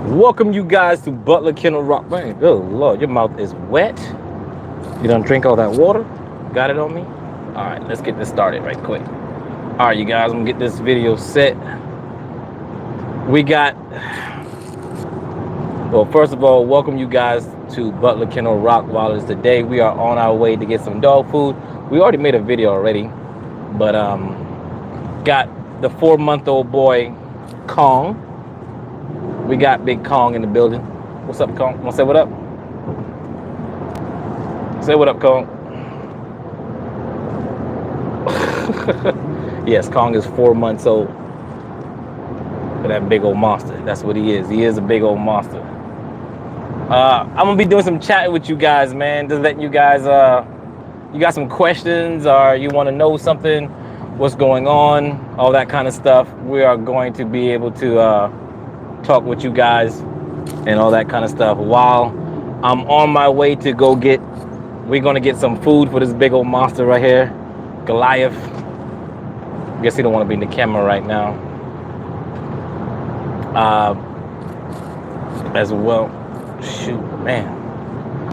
Welcome you guys to Butler Kennel Rock. Man, good Lord, your mouth is wet. You don't drink all that water? Got it on me? Alright, let's get this started right quick. Alright, you guys, I'm gonna get this video set. We got, well, first of all, welcome you guys to Butler Kennel Rockwallers. Today we are on our way to get some dog food. We already made a video already, but got the 4-month-old boy Kong. We got Big Kong in the building. What's up, Kong? Wanna say what up? Say what up, Kong. Yes, Kong is 4 months old. For that big old monster. That's what he is. He is a big old monster. I'm gonna be doing some chatting with you guys, man. Just letting you guys, you got some questions or you want to know something, what's going on, all that kind of stuff. We are going to be able to talk with you guys and all that kind of stuff while I'm on my way to go get, we're gonna get some food for this big old monster right here, Goliath. I guess he don't want to be in the camera right now. As well, shoot, man.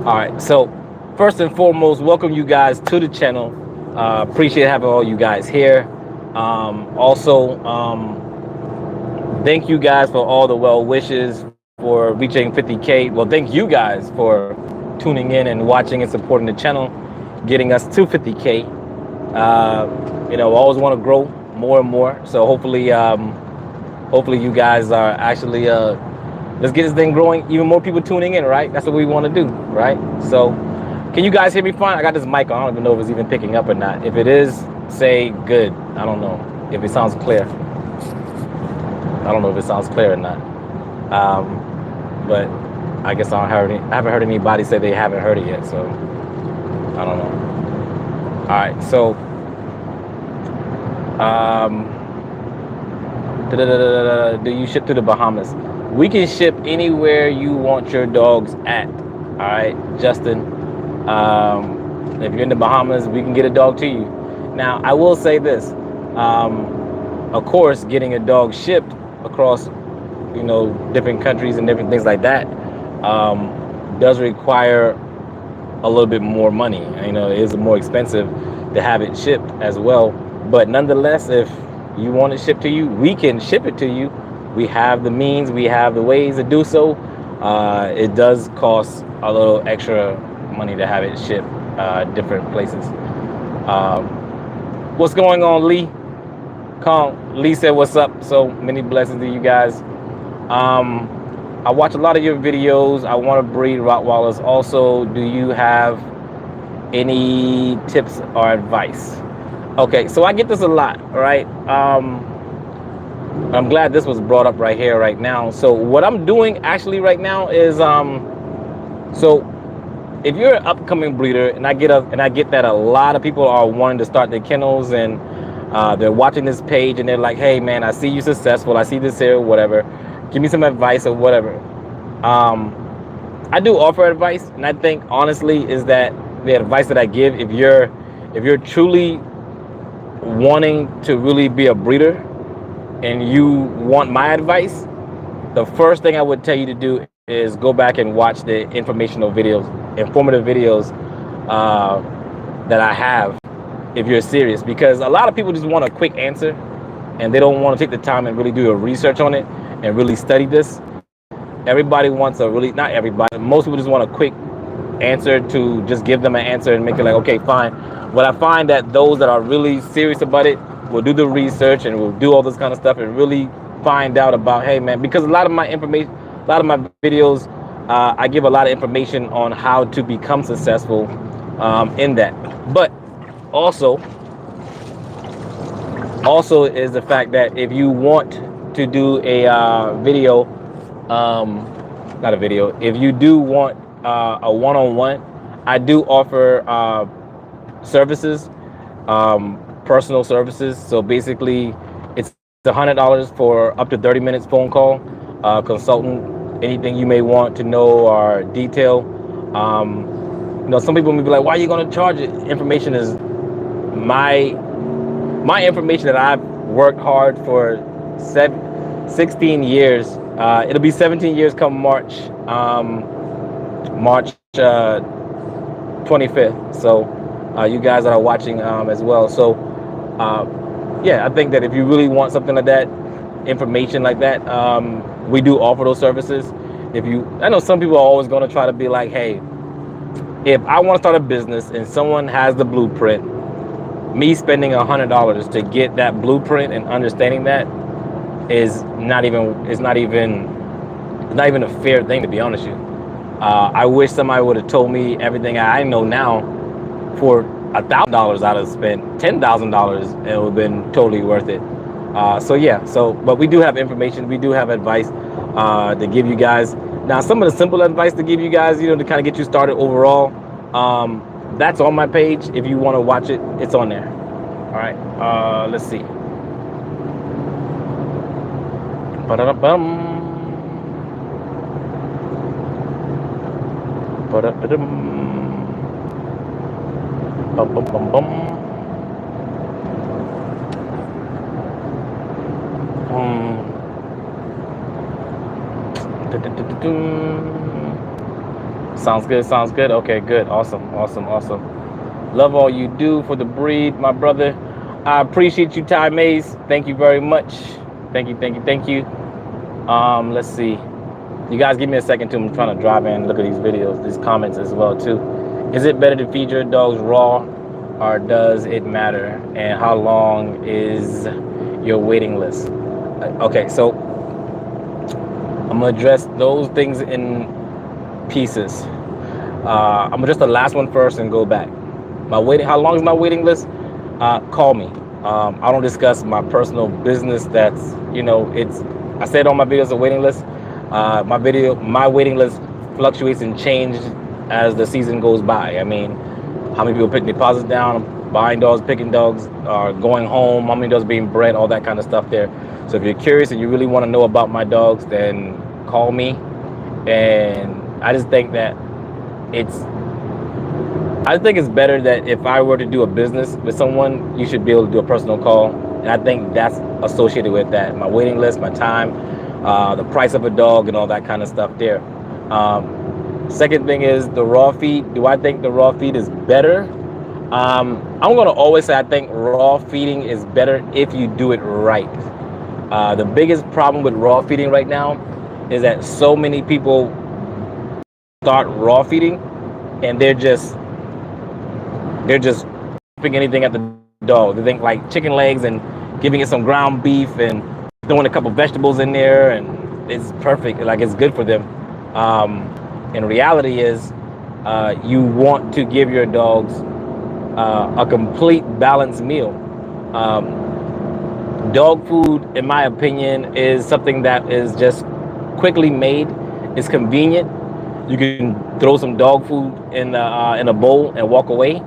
All right, so first and foremost, welcome you guys to the channel. Appreciate having all you guys here. Thank you guys for all the well wishes for reaching 50K. Well, thank you guys for tuning in and watching and supporting the channel, getting us to 50K. You know, I always want to grow more and more. So hopefully you guys are actually, let's get this thing growing, even more people tuning in, right? That's what we want to do, right? So can you guys hear me fine? I got this mic on. I don't even know if it's even picking up or not. If it is, say good. I don't know if it sounds clear. I don't know if it sounds clear or not. But I guess I haven't heard anybody say they haven't heard it yet, so I don't know. All right, so do you ship to the Bahamas? We can ship anywhere you want your dogs at. All right, Justin. If you're in the Bahamas, we can get a dog to you. Now, I will say this. Of course, getting a dog shipped across, you know, different countries and different things like that does require a little bit more money. You know, it is more expensive to have it shipped as well. But nonetheless, if you want it shipped to you, we can ship it to you. We have the means, we have the ways to do so. It does cost a little extra money to have it shipped different places. What's going on, Lee? Lee said, what's up? So many blessings to you guys. I watch a lot of your videos. I want to breed Rottweilers. Also, do you have any tips or advice? Okay, so I get this a lot, right? I'm glad this was brought up right here, right now. So what I'm doing actually right now is, so if you're an upcoming breeder, and I get that a lot of people are wanting to start their kennels and they're watching this page and they're like, hey man, I see you successful, I see this here, whatever, give me some advice or whatever. I do offer advice, and I think honestly is that the advice that I give, if you're truly wanting to really be a breeder and you want my advice, the first thing I would tell you to do is go back and watch the informative videos that I have, if you're serious, because a lot of people just want a quick answer and they don't want to take the time and really do a research on it and really study this. Everybody wants a really, not everybody, most people just want a quick answer to just give them an answer and make it like, okay, fine. But I find that those that are really serious about it will do the research and will do all this kind of stuff and really find out about, hey man, because a lot of my information, a lot of my videos, I give a lot of information on how to become successful in that. But also is the fact that if you want to do a video, not a video, if you do want a one-on-one, I do offer services, personal services. So basically it's $100 for up to 30 minutes phone call, consultant, anything you may want to know or detail. You know, some people may be like, why are you going to charge it? Information is my information that I've worked hard for 16 years It'll be 17 years come March, March 25th. So you guys that are watching as well. So yeah, I think that if you really want something like that, information like that, we do offer those services. I know some people are always going to try to be like, hey, if I want to start a business and someone has the blueprint, me spending $100 to get that blueprint and understanding that is not even a fair thing, to be honest with you. I wish somebody would have told me everything I know now for $1,000 I'd have spent $10,000 and it would have been totally worth it. So yeah, but we do have information, we do have advice to give you guys. Now, some of the simple advice to give you guys, to kind of get you started overall, that's on my page. If you want to watch it, it's on there. All right, let's see. Ba-da-da-bum. Ba-da-da-dum. Bum-bum-bum-bum. Sounds good. Okay, good. Awesome. Love all you do for the breed, my brother. I appreciate you, Ty Mays. Thank you very much. Thank you. Let's see. You guys give me a second too. I'm trying to drive in and look at these videos, these comments as well too. Is it better to feed your dogs raw or does it matter? And how long is your waiting list? Okay, so I'm gonna address those things in pieces. I'm gonna address the last one first and go back. How long is my waiting list? Call me. I don't discuss my personal business. That's, I said on my videos, a waiting list. My waiting list fluctuates and changes as the season goes by. I mean, how many people putting deposits down, buying dogs, picking dogs, going home, how many dogs being bred, all that kind of stuff there. So if you're curious and you really want to know about my dogs, then call me. And I just think that it's better that if I were to do a business with someone, you should be able to do a personal call. And I think that's associated with that. My waiting list, my time, the price of a dog and all that kind of stuff there. Second thing is the raw feed. Do I think the raw feed is better? I'm going to always say I think raw feeding is better if you do it right. The biggest problem with raw feeding right now is that so many people start raw feeding and they're just putting anything at the dog. They think like chicken legs and giving it some ground beef and throwing a couple vegetables in there and it's perfect, like it's good for them. And reality is you want to give your dogs a complete balanced meal. Dog food, in my opinion, is something that is just quickly made. It's convenient. You can throw some dog food in a bowl and walk away.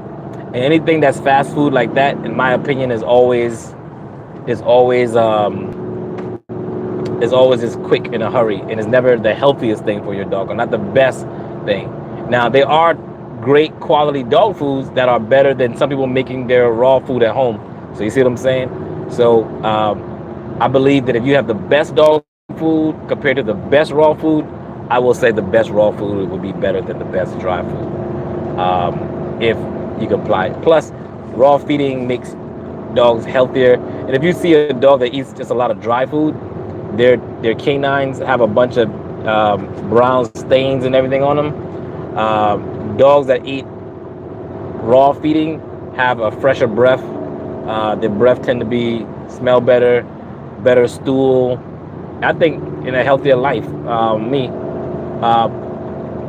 And anything that's fast food like that, in my opinion, is always just quick in a hurry, and it's never the healthiest thing for your dog, or not the best thing. Now, there are great quality dog foods that are better than some people making their raw food at home. So you see what I'm saying? So I believe that if you have the best dog food compared to the best raw food, I will say the best raw food would be better than the best dry food, if you comply. Plus, raw feeding makes dogs healthier. And if you see a dog that eats just a lot of dry food, their canines have a bunch of brown stains and everything on them. Dogs that eat raw feeding have a fresher breath. Their breath tend to smell better stool. I think in a healthier life.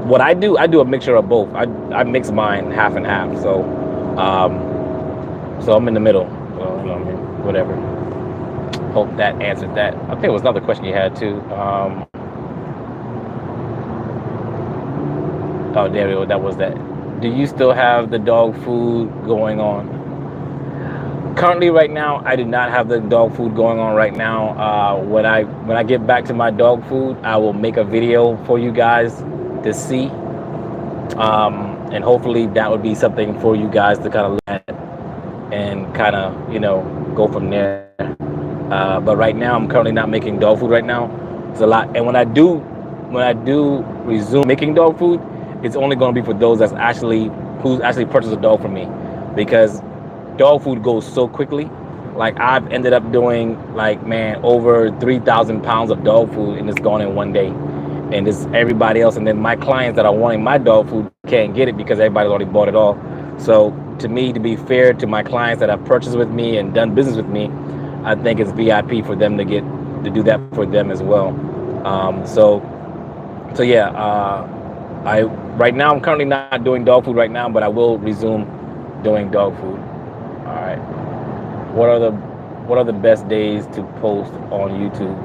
What I do a mixture of both. I mix mine half and half. So I'm in the middle. Whatever. Hope that answered that. I think it was another question you had too. Oh, there we go. That was that. Do you still have the dog food going on? Currently, right now, I do not have the dog food going on right now. When I get back to my dog food, I will make a video for you guys to see. And hopefully that would be something for you guys to kind of look at and kind of, go from there. But right now, I'm currently not making dog food right now. It's a lot. And when I do resume making dog food, it's only going to be for those who's actually purchased a dog from me, because dog food goes so quickly. Like I've ended up doing like, man, over 3,000 pounds of dog food, and it's gone in one day. And it's everybody else, and then my clients that are wanting my dog food can't get it because everybody's already bought it all. So to me, to be fair to my clients that have purchased with me and done business with me, I think it's VIP for them to do that for them as well. So yeah, I right now I'm currently not doing dog food right now, but I will resume doing dog food. All right. What are the best days to post on YouTube?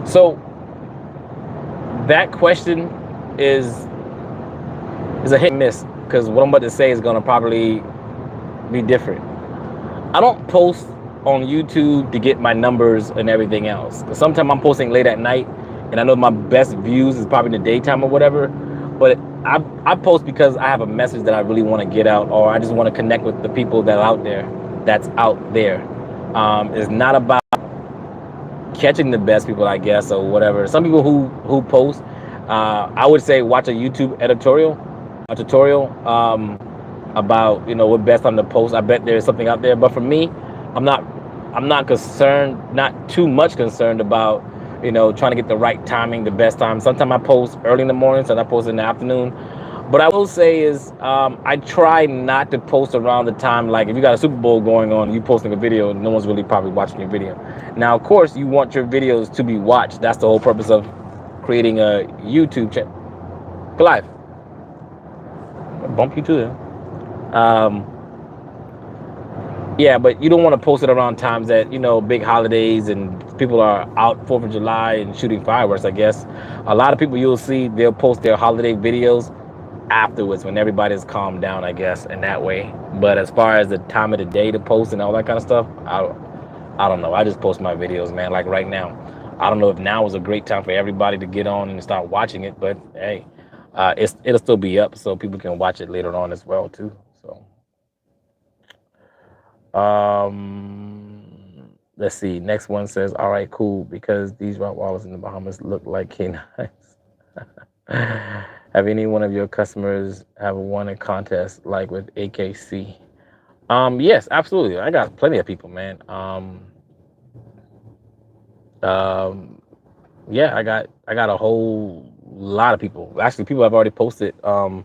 So that question is a hit and miss, because what I'm about to say is gonna probably be different. I don't post on YouTube to get my numbers and everything else. Sometimes I'm posting late at night, and I know my best views is probably in the daytime or whatever. But I post because I have a message that I really want to get out, or I just want to connect with the people that are out there. That's out there. It's not about catching the best people, I guess, or whatever. Some people who post, I would say watch a YouTube tutorial about what best time to post. I bet there's something out there, but for me, I'm not concerned, not too much concerned about trying to get the right timing, the best time. Sometimes I post early in the morning, sometimes I post in the afternoon. But I will say is I try not to post around the time, like if you got a Super Bowl going on, you posting a video, no one's really probably watching your video. Now, of course, you want your videos to be watched. That's the whole purpose of creating a YouTube channel. Go live. I'll bump you too there. Yeah, but you don't want to post it around times that big holidays and people are out 4th of July and shooting fireworks. I guess a lot of people you'll see, they'll post their holiday videos afterwards when everybody's calmed down, I guess, in that way. But as far as the time of the day to post and all that kind of stuff, I don't know. I just post my videos, man. Like right now, I don't know if now is a great time for everybody to get on and start watching it, but hey, it'll still be up so people can watch it later on as well too. So let's see. Next one says, all right, cool, because these Rottweilers in the Bahamas look like canines. Have any one of your customers have won a contest like with AKC? Yes, absolutely. I got plenty of people, man. Yeah, I got a whole lot of people. Actually, people have already posted on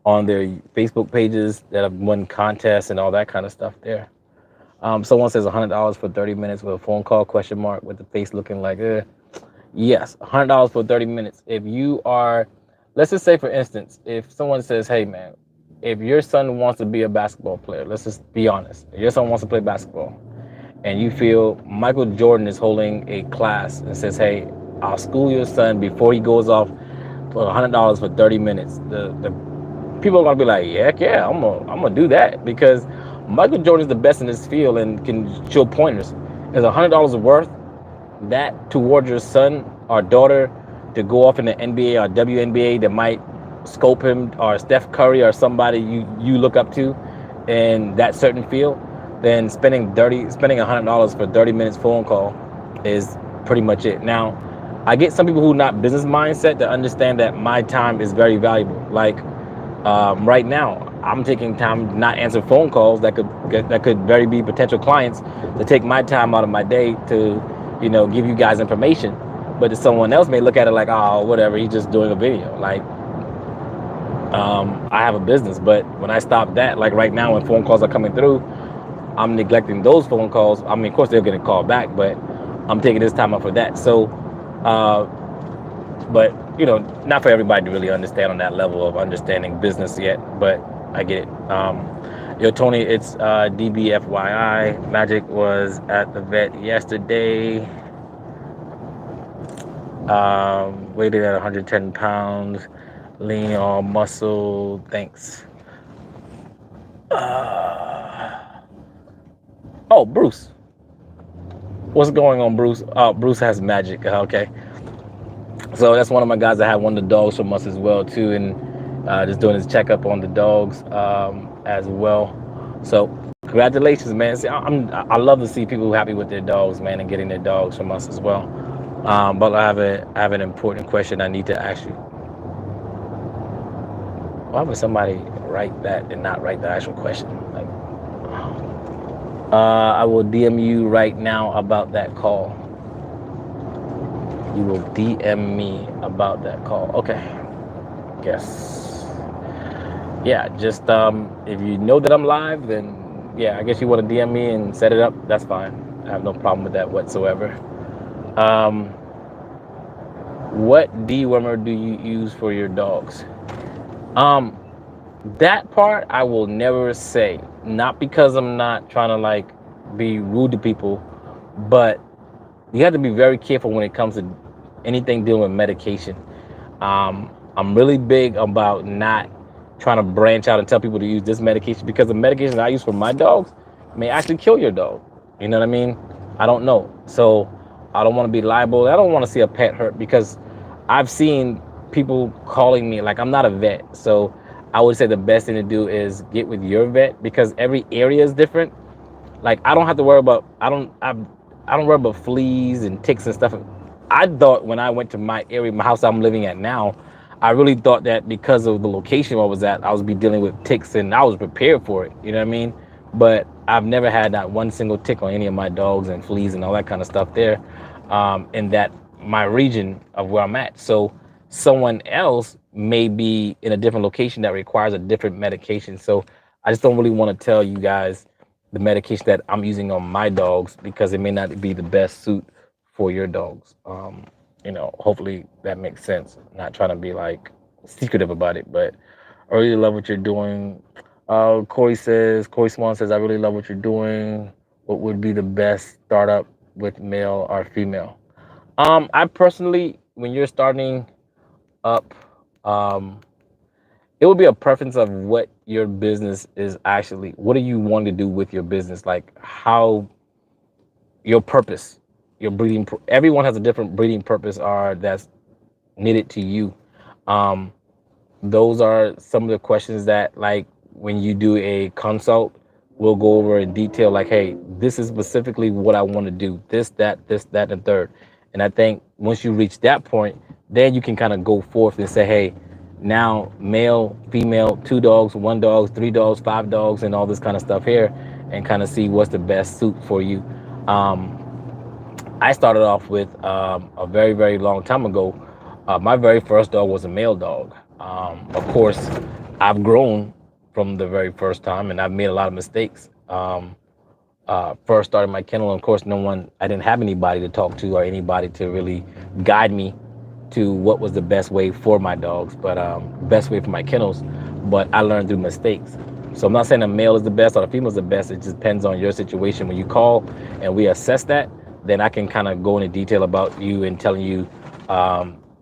their Facebook pages that have won contests and all that kind of stuff there. Someone says $100 for 30 minutes with a phone call, question mark, with the face looking like, yes, $100 for 30 minutes. If you are, let's just say, for instance, if someone says, hey, man, if your son wants to be a basketball player, let's just be honest. If your son wants to play basketball and you feel Michael Jordan is holding a class and says, hey, I'll school your son before he goes off for $100 for 30 minutes, the people are going to be like, heck yeah, I'm gonna do that, because Michael Jordan is the best in his field and can show pointers. Is $100 worth that towards your son or daughter to go off in the NBA or WNBA that might scope him, or Steph Curry or somebody you look up to in that certain field? Then spending $100 for 30 minutes phone call is pretty much it. Now, I get some people who are not business mindset to understand that my time is very valuable. Like right now, I'm taking time not answer phone calls that could very be potential clients, to take my time out of my day to give you guys information. But to someone else may look at it like, oh, whatever, he's just doing a video. Like I have a business, but when I stop that, like right now when phone calls are coming through, I'm neglecting those phone calls. I mean, of course they're going to call back, but I'm taking this time out for that. So but not for everybody to really understand on that level of understanding business yet, but I get it. Yo, Tony, it's DBFYI. Magic was at the vet yesterday. Weighted at 110 pounds, lean all muscle. Thanks. Oh, Bruce. What's going on, Bruce? Bruce has Magic. Okay. So that's one of my guys that had one of the dogs from us as well too, and just doing his checkup on the dogs as well. So Congratulations, man. See, I love to see people happy with their dogs, man, and getting their dogs from us as well. But I have an important question I need to ask you. Why would somebody write that and not write the actual question? Like, I will DM you right now about that call. You will DM me about that call. Okay. Yes. Yeah. Just if you know that I'm live, then yeah, I guess you want to DM me and set it up. That's fine. I have no problem with that whatsoever. Um, what dewormer do you use for your dogs? That part I will never say. Not because I'm not trying to like be rude to people, but you have to be very careful when it comes to anything dealing with medication. I'm really big about not trying to branch out and tell people to use this medication because the medication I use for my dogs may actually kill your dog. You know what I mean? I don't know. So I don't want to be liable. I don't want to see a pet hurt because I've seen people calling me like I'm not a vet. So I would say the best thing to do is get with your vet because every area is different. Like I don't have to worry about I don't worry about fleas and ticks and stuff. I thought when I went to my area, my house I'm living at now, I really thought that because of the location I was at, I was be dealing with ticks and I was prepared for it. You know what I mean? But I've never had not one single tick on any of my dogs and fleas and all that kind of stuff there, in that my region of where I'm at. So someone else may be in a different location that requires a different medication. So I just don't really want to tell you guys the medication that I'm using on my dogs because it may not be the best suit for your dogs. Hopefully that makes sense. Not trying to be like secretive about it, but I really love what you're doing. Corey Swan says, I really love what you're doing. What would be the best startup with male or female? I personally, when you're starting up, it would be a preference of what your business is actually. What do you want to do with your business? Like how your purpose, your breeding. Everyone has a different breeding purpose or that's knitted to you. Those are some of the questions that like when you do a consult, we'll go over in detail like, hey, this is specifically what I want to do. This, that, and third. And I think once you reach that point, then you can kind of go forth and say, hey, now male, female, 2 dogs, 1 dog, 3 dogs, 5 dogs, and all this kind of stuff here, and kind of see what's the best suit for you. I started off with a very, very long time ago. My very first dog was a male dog. Of course, I've grown from the very first time, and I've made a lot of mistakes. First started my kennel, and of course, I didn't have anybody to talk to or anybody to really guide me to what was the best way for my dogs, but best way for my kennels. But I learned through mistakes. So I'm not saying a male is the best or the female is the best. It just depends on your situation. When you call and we assess that, then I can kind of go into detail about you and telling you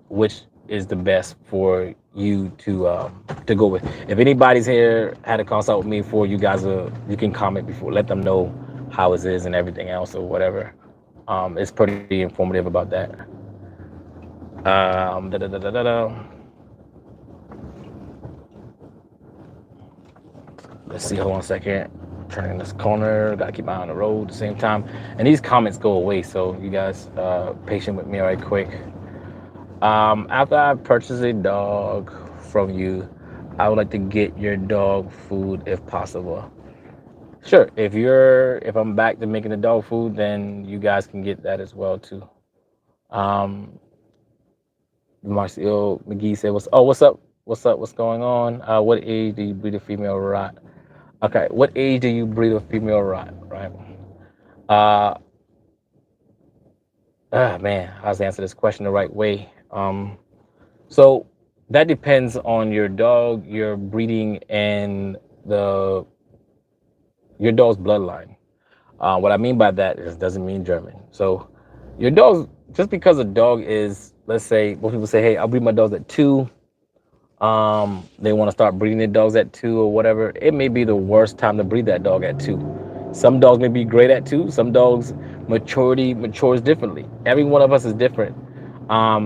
which is the best for you to go with. If anybody's here had a consult with me before, you guys you can comment before, let them know how it is and everything else or whatever. It's pretty informative about that. Let's see, hold on a second. Turning this corner, gotta keep my eye on the road at the same time. And these comments go away, so you guys patient with me right quick. After I purchase a dog from you, I would like to get your dog food if possible. Sure, if I'm back to making the dog food, then you guys can get that as well too. Marcio McGee said, what's up? What's going on? What age do you breed a female rat? Okay, what age do you breed a female rat, right? Man, I was to answer this question the right way. So that depends on your dog, your breeding, and your dog's bloodline. What I mean by that is doesn't mean German. So your dog, just because a dog is, let's say, most people say, hey, I'll breed my dogs at 2. They want to start breeding their dogs at 2 or whatever. It may be the worst time to breed that dog at 2. Some dogs may be great at 2. Some dogs matures differently. Every one of us is different.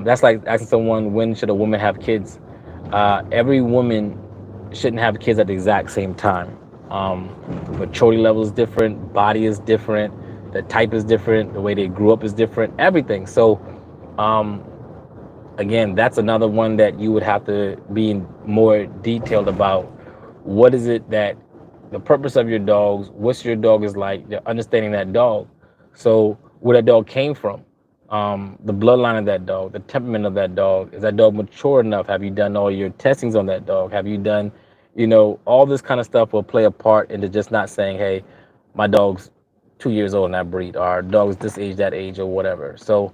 That's like asking someone, when should a woman have kids? Every woman shouldn't have kids at the exact same time. Maturity level is different, body is different, the type is different, the way they grew up is different, everything. So um, again, that's another one that you would have to be more detailed about. What is it that the purpose of your dogs, what's your dog is like, you're understanding that dog. So where that dog came from, the bloodline of that dog, the temperament of that dog. Is that dog mature enough? Have you done all your testings on that dog? Have you done, all this kind of stuff will play a part into just not saying, hey, my dog's 2 years old in that breed, or our dog's this age, that age, or whatever. So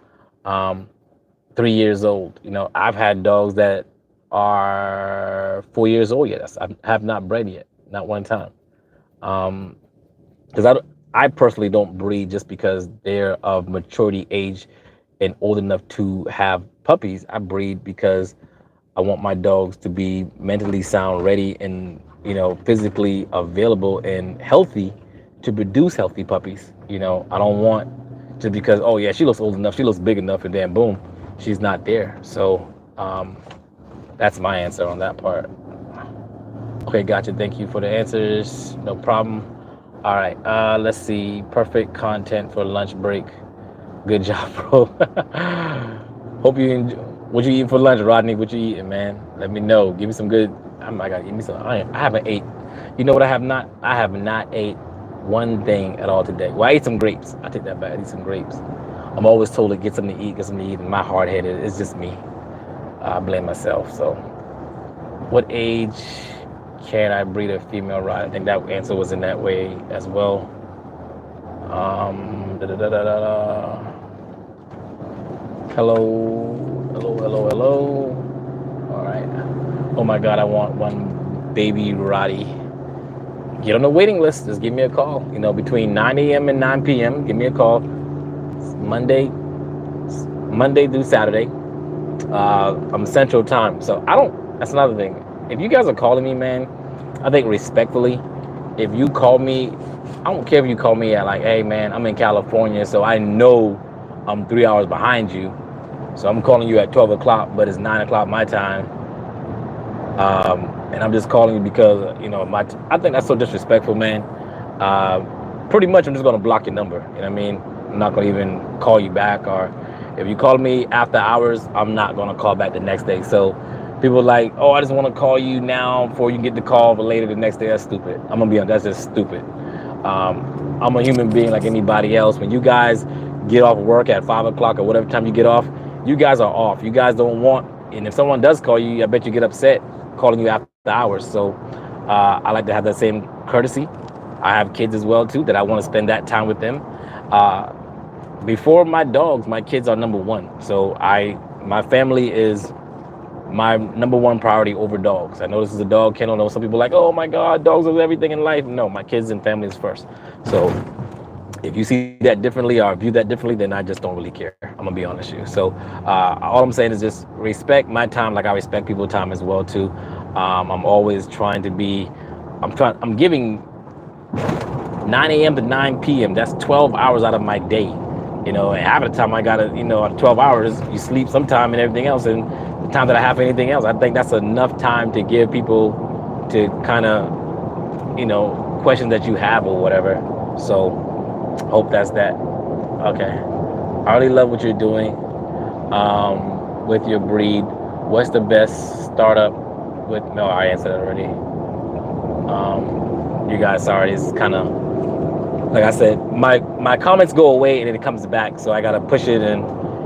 3 years old. I've had dogs that are 4 years old yet. I have not bred yet, not one time. Because I personally don't breed just because they're of maturity age and old enough to have puppies. I breed because I want my dogs to be mentally sound, ready, and physically available and healthy to produce healthy puppies. I don't want just because, oh yeah, she looks old enough, she looks big enough, and then boom, she's not there. So that's my answer on that part. Okay, gotcha. Thank you for the answers. No problem. All right, let's see. Perfect content for lunch break. Good job, bro. Hope you enjoy. What you eating for lunch, Rodney? What you eating, man? Let me know. Give me some good. Oh my God, give me some. I haven't ate. You know what I have not? I have not ate one thing at all today. Well, I ate some grapes. I take that back. I ate some grapes. I'm always told to get something to eat, get something to eat, and my hard headed. It's just me. I blame myself. So, what age can I breed a female rod? I think that answer was in that way as well. Hello. All right. Oh my God, I want one baby Roddy. Get on the waiting list. Just give me a call. Between 9 a.m. and 9 p.m. Give me a call. It's Monday through Saturday. I'm Central Time, so that's another thing. If you guys are calling me, man, I think respectfully, if you call me, I don't care if you call me at like, hey man, I'm in California, so I know I'm 3 hours behind you. So I'm calling you at 12 o'clock, but it's 9 o'clock my time. And I'm just calling you because, I think that's so disrespectful, man. Pretty much I'm just going to block your number. You know what I mean? I'm not going to even call you back, or if you call me after hours, I'm not going to call back the next day. So people are like, oh, I just want to call you now before you get the call, but later the next day. That's stupid. I'm going to be honest. That's just stupid. I'm a human being like anybody else. When you guys get off work at 5 o'clock or whatever time you get off, you guys are off. You guys don't want, and if someone does call you, I bet you get upset calling you after hours. So I like to have that same courtesy. I have kids as well too that I want to spend that time with them. Before my dogs, my kids are number one. So my family is my number one priority over dogs. I know this is a dog kennel. I know some people are like, oh my God, dogs are everything in life. No, my kids and family is first. So if you see that differently or view that differently, then I just don't really care. I'm gonna be honest with you. So all I'm saying is just respect my time like I respect people's time as well too. I'm always trying to be, I'm giving 9 a.m. to 9 p.m. That's 12 hours out of my day. And half of the time I gotta, 12 hours, you sleep sometime and everything else, and the time that I have for anything else, I think that's enough time to give people to kind of, questions that you have or whatever. So hope that's that. Okay. I really love what you're doing with your breed. What's the best startup with, no, I answered that already. You guys, sorry, it's kind of, like I said, my comments go away and then it comes back, so I gotta push it and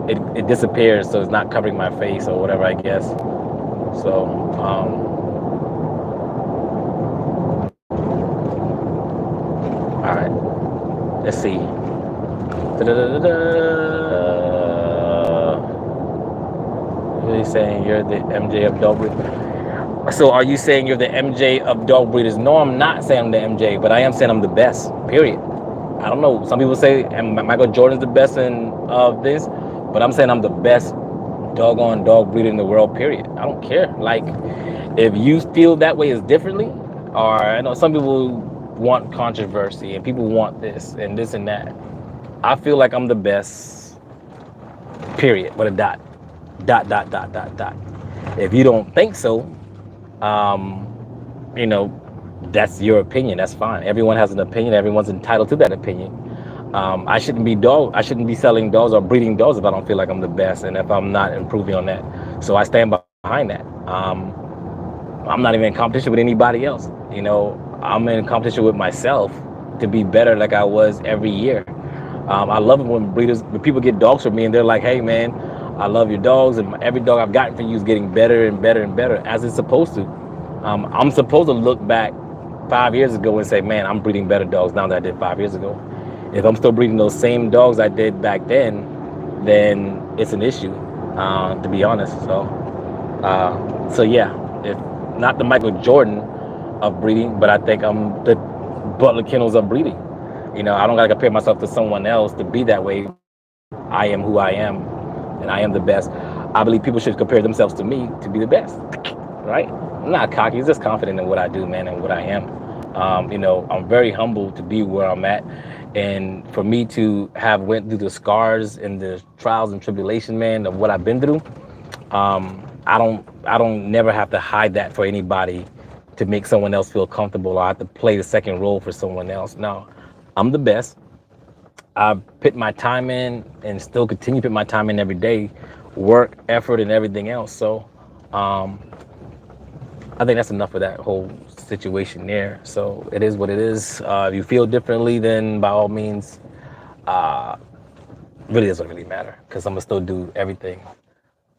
it disappears, so it's not covering my face or whatever, I guess. So all right, let's see. Really saying you're the MJ of dog breeders? So are you saying you're the MJ of dog breeders? No, I'm not saying I'm the MJ, but I am saying I'm the best, period. I don't know. Some people say Michael Jordan's the best in this, but I'm saying I'm the best doggone dog breeder in the world, period. I don't care. Like, if you feel that way is differently, or I know some people want controversy and people want this and that. I feel like I'm the best, period, with a dot. If you don't think so, That's your opinion. That's fine. Everyone has an opinion. Everyone's entitled to that opinion. I shouldn't be selling dogs or breeding dogs if I don't feel like I'm the best and if I'm not improving on that. So I stand behind that. I'm not even in competition with anybody else. I'm in competition with myself to be better like I was every year. I love it when people get dogs from me and they're like, "Hey, man, I love your dogs, and every dog I've gotten from you is getting better and better and better as it's supposed to." I'm supposed to look back 5 years ago and say, "Man, I'm breeding better dogs now than I did 5 years ago." If I'm still breeding those same dogs I did back then it's an issue, to be honest. So yeah, if not the Michael Jordan of breeding, but I think I'm the Butler Kennels of breeding. I don't gotta compare myself to someone else to be that way. I am who I am, and I am the best. I believe people should compare themselves to me to be the best, right? I'm not cocky, I'm just confident in what I do, man, and what I am. I'm very humble to be where I'm at, and for me to have went through the scars and the trials and tribulation, man, of what I've been through. I don't never have to hide that for anybody to make someone else feel comfortable, or I have to play the second role for someone else. No, I'm the best. I've put my time in and still continue to put my time in every day, work, effort, and everything else. So um, I think that's enough of that whole situation there. So it is what it is. If you feel differently, then by all means, uh, really doesn't really matter because I'm gonna still do everything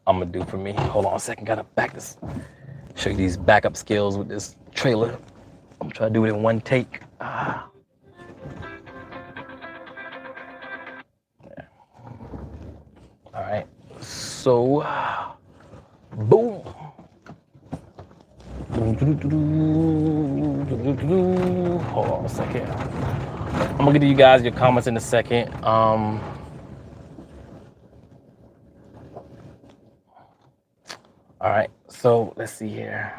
I'm gonna do for me. Hold on a second, gotta back this. Show you these backup skills with this trailer. I'm trying to do it in one take. All right. So, boom. Hold on a second. I'm gonna get to you guys your comments in a second. All right. So let's see here.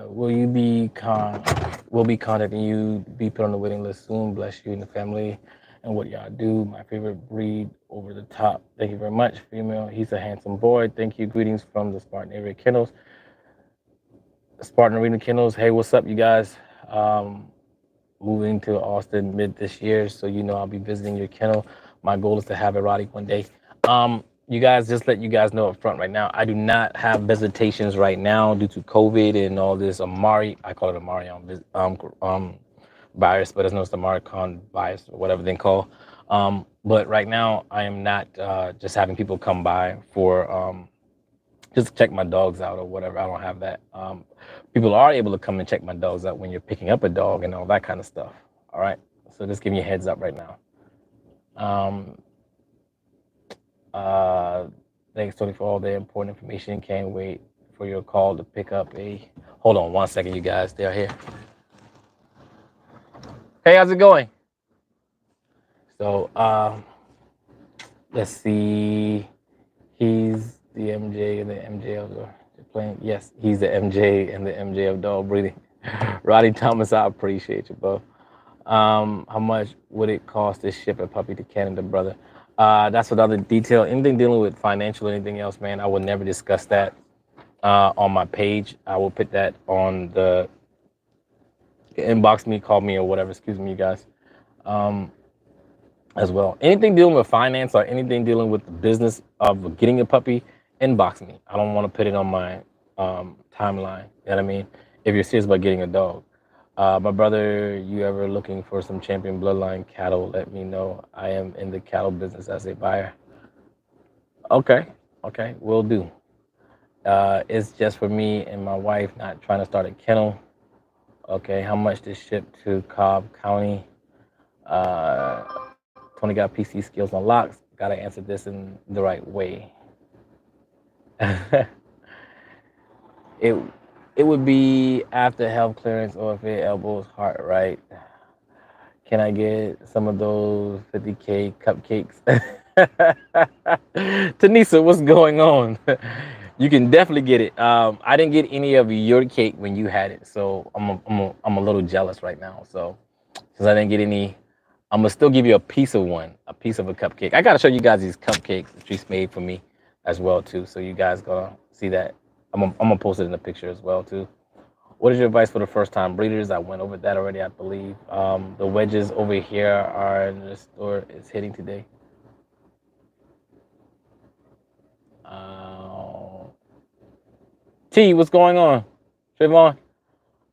Will you be will be contacting you, be put on the waiting list soon. Bless you and the family and what y'all do. My favorite breed over the top. Thank you very much. Female, he's a handsome boy. Thank you. Greetings from the Spartan area kennels. Spartan Arena Kennels. Hey, what's up, you guys? Um, Moving to Austin mid this year, so I'll be visiting your kennel. My goal is to have erotic one day. You guys, just let you guys know up front right now, I do not have visitations right now due to COVID and all this Amari. I call it Amari virus, but it's known as the Maricon virus or whatever they call. But right now, I am not just having people come by for just to check my dogs out or whatever. I don't have that. People are able to come and check my dogs out when you're picking up a dog and all that kind of stuff. All right. So just giving you a heads up right now. Um, uh, Thanks, Tony, for all the important information. Can't wait for your call to pick up a. Hold on one second, you guys. They're here. Hey, how's it going? So let's see. He's the MJ and the MJ of the playing. Yes, he's the MJ and the MJ of dog breeding. Roddy Thomas, I appreciate you, bro. How much would it cost to ship a puppy to Canada, brother? That's another detail. Anything dealing with financial or anything else, man, I will never discuss that on my page. I will put that on the inbox me, call me, or whatever. Excuse me, you guys. As well. Anything dealing with finance or anything dealing with the business of getting a puppy, inbox me. I don't want to put it on my timeline. You know what I mean? If you're serious about getting a dog. My brother, you ever looking for some champion bloodline cattle, let me know. I am in the cattle business as a buyer. Okay, will do. It's just for me and my wife, not trying to start a kennel. Okay, how much to ship to Cobb County? Tony got PC skills unlocked. Gotta answer this in the right way. it it would be after health clearance or if it elbows heart right. Can I get some of those 50K cupcakes? Tanisa, what's going on? You can definitely get it. I didn't get any of your cake when you had it, so I'm a little jealous right now. So since I didn't get any, I'm gonna still give you a piece of one, a piece of a cupcake. I gotta show you guys these cupcakes that she's made for me as well too. So you guys gonna see that. I'm gonna post it in the picture as well too. What is your advice for the first time breeders? I went over that already, I believe. The wedges over here are in the store. It's hitting today. Uh, T, what's going on? Trayvon?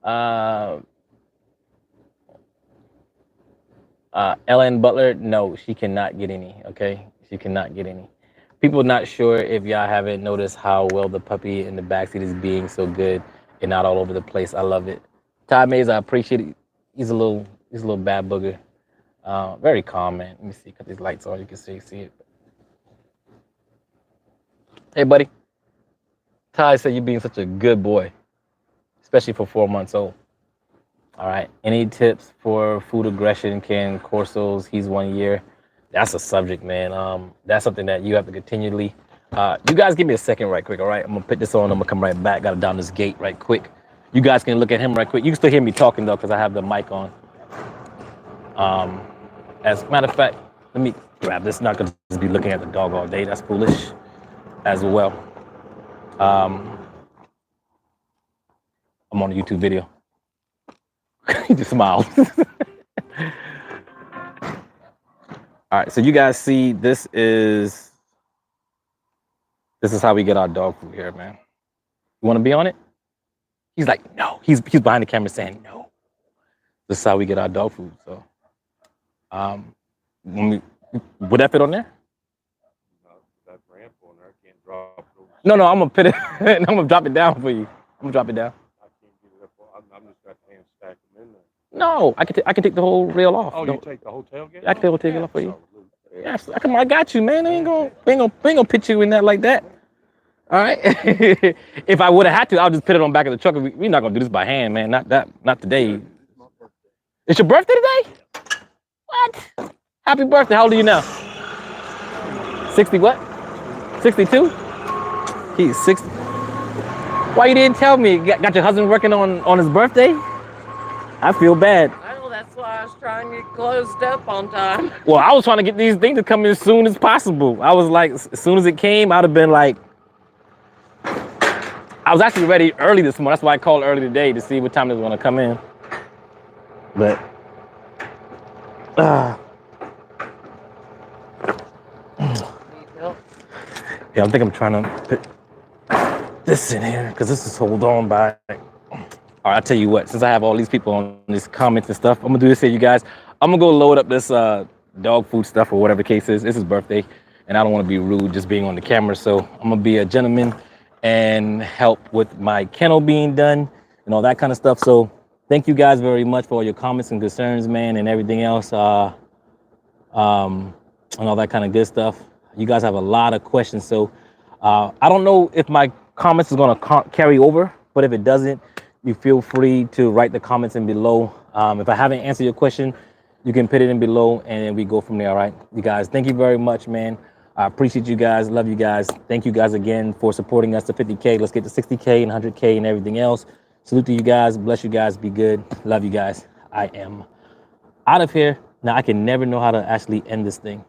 Uh, Ellen Butler, no, she cannot get any. Okay, she cannot get any. People not sure if y'all haven't noticed how well the puppy in the backseat is being so good and not all over the place. I love it. Todd Mays, I appreciate it. He's a little bad booger. Very calm, man. Let me see. Cut these lights on. You can see it. Hey, buddy. Ty said you being such a good boy, especially for 4 months old. All right. Any tips for food aggression? Can Corsos? He's 1 year. That's a subject, man. That's something that you have to continually. You guys give me a second, right quick. All right. I'm gonna put this on. I'm gonna come right back. Got to down this gate right quick. You guys can look at him right quick. You can still hear me talking though, because I have the mic on. As a matter of fact, let me grab this. Not gonna just be looking at the dog all day. That's foolish, as well. I'm on a YouTube video. He just smiled. All right, so you guys see this is how we get our dog food here, man. You want to be on it? He's like, no. He's behind the camera saying no. This is how we get our dog food. So, would that fit on there? That ramp on there, I can't drop. No, I'm gonna put it. I'm gonna drop it down for you. I'm gonna drop it down. I can't get it up. I'm just got to hand stack them in there. No, I can take the whole rail off. Oh, you take the whole tailgate? I can take the whole tailgate off for you. Yes, I got you, man. I ain't gonna put you in that like that. All right. If I would have had to, I'll just put it on the back of the truck. We're not gonna do this by hand, man. Not today. It's your birthday today? What? Happy birthday. How old are you now? 60 what? 62? He's 60. Why you didn't tell me? Got your husband working on his birthday? I feel bad. I know, that's why I was trying to get closed up on time. Well, I was trying to get these things to come in as soon as possible. I was like, as soon as it came, I'd have been like, I was actually ready early this morning. That's why I called early today to see what time they was gonna come in. But, Need help? yeah, I think I'm trying to put this in here because this is hold on by. All right, I'll tell you what, since I have all these people on these comments and stuff, I'm gonna do this here, you guys. I'm gonna go load up this dog food stuff or whatever the case is. It's his birthday, and I don't wanna be rude just being on the camera, so I'm gonna be a gentleman and help with my kennel being done and all that kind of stuff. So thank you guys very much for all your comments and concerns, man, and everything else, and all that kind of good stuff. You guys have a lot of questions, so I don't know if my comments is gonna carry over, but if it doesn't, you feel free to write the comments in below. If I haven't answered your question, you can put it in below and then we go from there, all right? You guys, thank you very much, man. I appreciate you guys, love you guys. Thank you guys again for supporting us to 50K. Let's get to 60K and 100K and everything else. Salute to you guys, bless you guys, be good. Love you guys. I am out of here. Now I can never know how to actually end this thing.